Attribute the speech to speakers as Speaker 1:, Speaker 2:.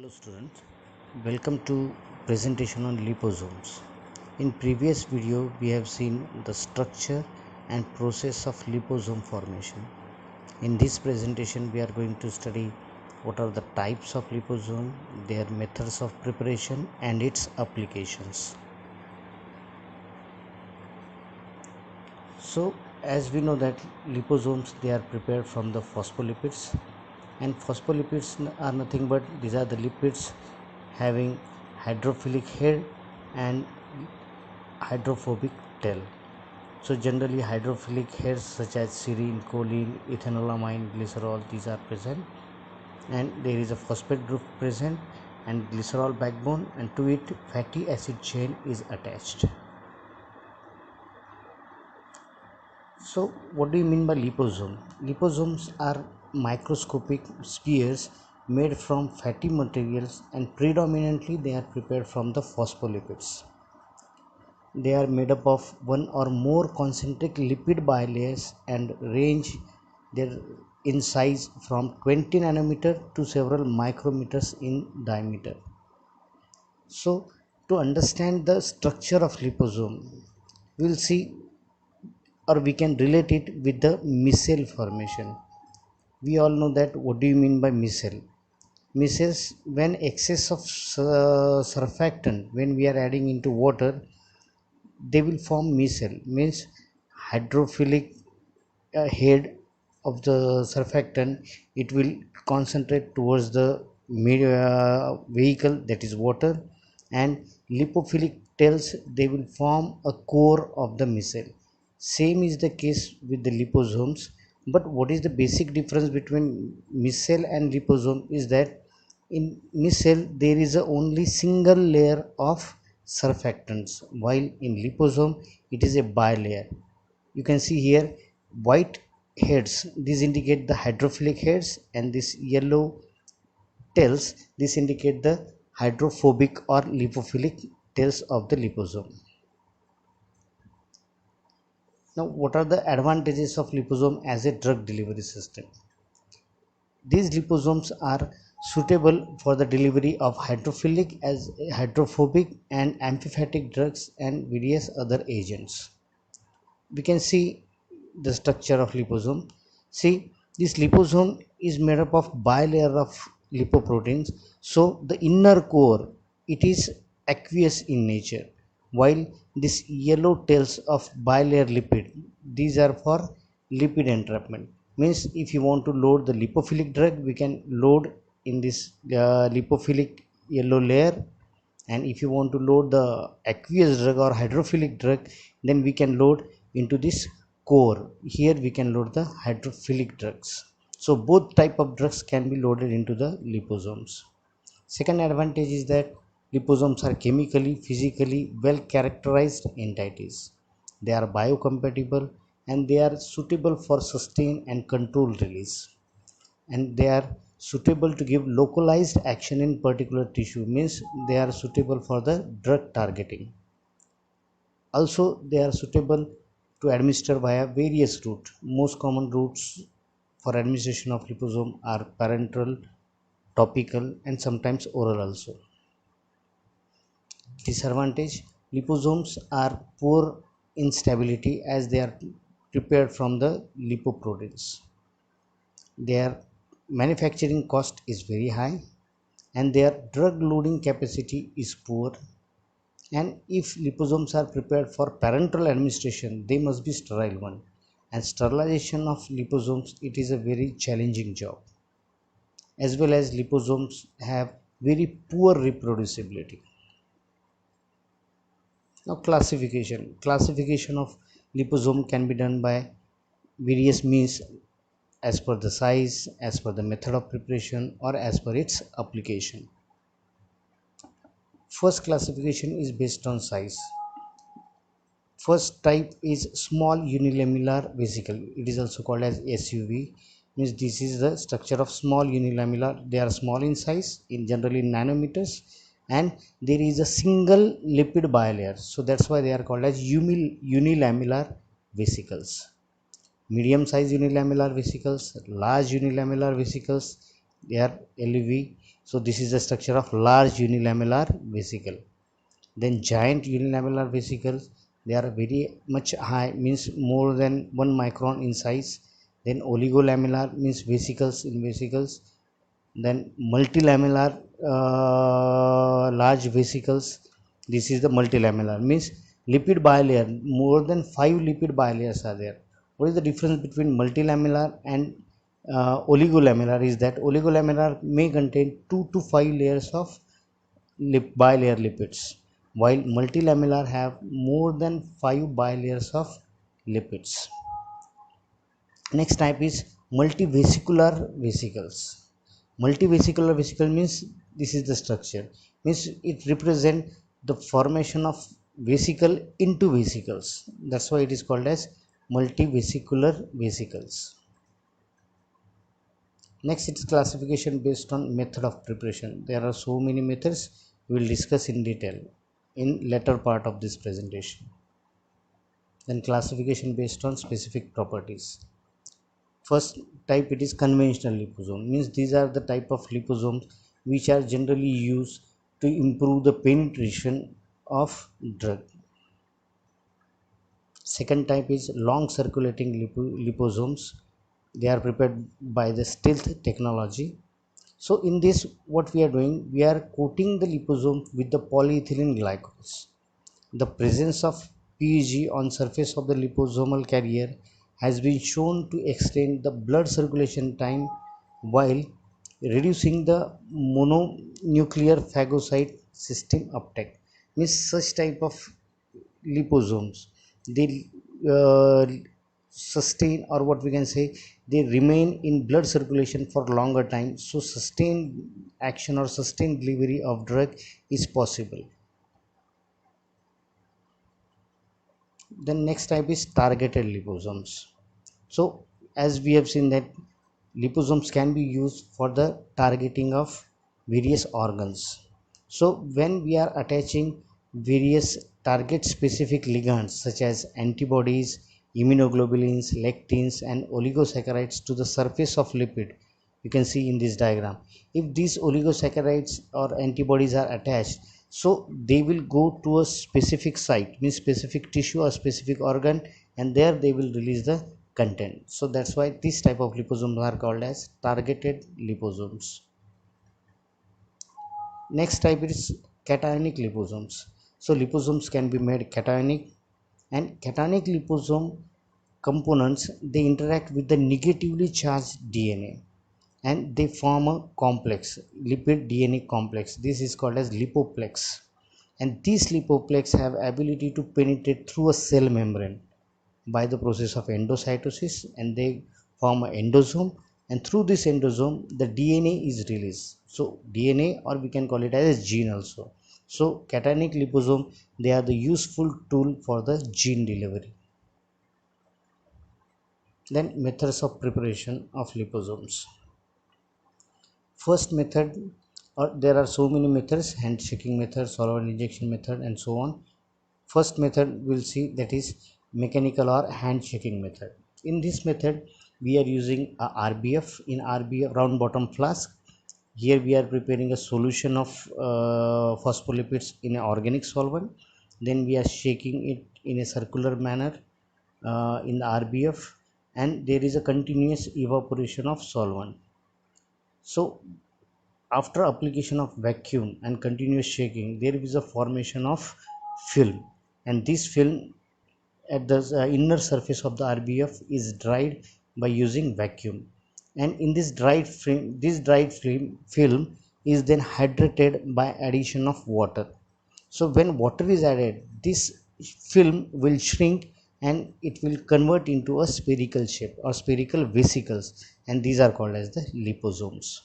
Speaker 1: Hello students, welcome to presentation on liposomes. In previous video we have seen the structure and process of liposome formation. In this presentation we are going to study what are the types of liposome, their methods of preparation and its applications. So as we know that liposomes they are prepared from the phospholipids, and phospholipids are nothing but these are the lipids having hydrophilic head and hydrophobic tail. So generally hydrophilic heads such as serine, choline, ethanolamine, glycerol, these are present, and there is a phosphate group present and glycerol backbone, and to it fatty acid chain is attached. So what do you mean by liposome? Liposomes are microscopic spheres made from fatty materials, and predominantly they are prepared from the phospholipids. They are made up of one or more concentric lipid bilayers and range their in size from 20 nanometer to several micrometers in diameter. So to understand the structure of liposome, we will see, or we can relate it with the micelle formation. We all know that what do you mean by micelle? Micelles, when excess of surfactant, when we are adding into water, they will form micelle, means hydrophilic head of the surfactant, it will concentrate towards the vehicle, that is water, and lipophilic tails, they will form a core of the micelle. Same is the case with the liposomes. But what is the basic difference between micelle and liposome is that in micelle there is a only single layer of surfactants, while in liposome it is a bilayer. You can see here white heads, these indicate the hydrophilic heads, and this yellow tails, this indicate the hydrophobic or lipophilic tails of the liposome. Now what are the advantages of liposome as a drug delivery system? These liposomes are suitable for the delivery of hydrophilic, as hydrophobic and amphipathic drugs and various other agents. We can see the structure of liposome. See, this liposome is made up of bilayer of lipoproteins. So the inner core, it is aqueous in nature, while this yellow tails of bilayer lipid, these are for lipid entrapment. Means if you want to load the lipophilic drug, we can load in this lipophilic yellow layer, and if you want to load the aqueous drug or hydrophilic drug, then we can load into this core. Here we can load the hydrophilic drugs. So both type of drugs can be loaded into the liposomes. Second advantage is that liposomes are chemically, physically well characterized entities. They are biocompatible and they are suitable for sustained and controlled release, and they are suitable to give localized action in particular tissue, means they are suitable for the drug targeting. Also they are suitable to administer via various routes. Most common routes for administration of liposome are parenteral, topical, and sometimes oral also. Disadvantage: liposomes are poor in stability as they are prepared from the lipoproteins. Their manufacturing cost is very high, and their drug loading capacity is poor. And if liposomes are prepared for parenteral administration, they must be sterile one, and sterilization of liposomes, it is a very challenging job. As well as liposomes have very poor reproducibility. Now classification of liposome can be done by various means, as per the size, as per the method of preparation, or as per its application. First classification is based on size. First type is small unilamellar vesicle. It is also called as SUV. Means this is the structure of small unilamellar. They are small in size, in generally nanometers, and there is a single lipid bilayer. So that's why they are called as unilamellar vesicles. Medium size unilamellar vesicles, large unilamellar vesicles, they are LUV. So this is the structure of large unilamellar vesicle. Then giant unilamellar vesicles, they are very much high, means more than 1 micron in size. Then oligolamellar means vesicles in vesicles. Then multilamellar large vesicles, this is the multilamellar, means lipid bilayer, more than 5 lipid bilayers are there. What is the difference between multilamellar and oligolamellar is that oligolamellar may contain 2 to 5 layers of bilayer lipids, while multilamellar have more than 5 bilayers of lipids. Next type is multivesicular vesicles. Multivesicular vesicle means this is the structure, means it represent the formation of vesicle into vesicles. That's why it is called as multivesicular vesicles. Next, its classification based on method of preparation. There are so many methods we will discuss in detail in later part of this presentation. Then classification based on specific properties. First type, it is conventional liposome, means these are the type of liposomes which are generally used to improve the penetration of drug. Second type is long circulating liposomes. They are prepared by the stealth technology. So in this, what we are doing, we are coating the liposome with the polyethylene glycols. The presence of PEG on surface of the liposomal carrier has been shown to extend the blood circulation time while reducing the mononuclear phagocyte system uptake. Means such type of liposomes, they sustain, or what we can say, they remain in blood circulation for longer time, so sustained action or sustained delivery of drug is possible. Then next type is targeted liposomes. So as we have seen that liposomes can be used for the targeting of various organs. So when we are attaching various target specific ligands such as antibodies, immunoglobulins, lectins and oligosaccharides to the surface of lipid, you can see in this diagram, if these oligosaccharides or antibodies are attached, so they will go to a specific site, means specific tissue or specific organ, and there they will release the content. So that's why this type of liposomes are called as targeted liposomes. Next type is cationic liposomes. So liposomes can be made cationic, and cationic liposome components, they interact with the negatively charged DNA and they form a complex, lipid DNA complex. This is called as lipoplex, and these lipoplex have ability to penetrate through a cell membrane by the process of endocytosis, and they form an endosome, and through this endosome the DNA is released. So DNA, or we can call it as a gene also. So cationic liposome, they are the useful tool for the gene delivery. Then methods of preparation of liposomes. First method, or there are so many methods: handshaking method, solvent injection method and so on. First method we'll see, that is mechanical or handshaking method. In this method we are using a RBF. In RBF, round bottom flask, here we are preparing a solution of phospholipids in an organic solvent. Then we are shaking it in a circular manner in the RBF, and there is a continuous evaporation of solvent. So after application of vacuum and continuous shaking, there is a formation of film, and this film at the inner surface of the RBF is dried by using vacuum, and in this dried film is then hydrated by addition of water. So when water is added, this film will shrink and it will convert into a spherical shape or spherical vesicles, and these are called as the liposomes.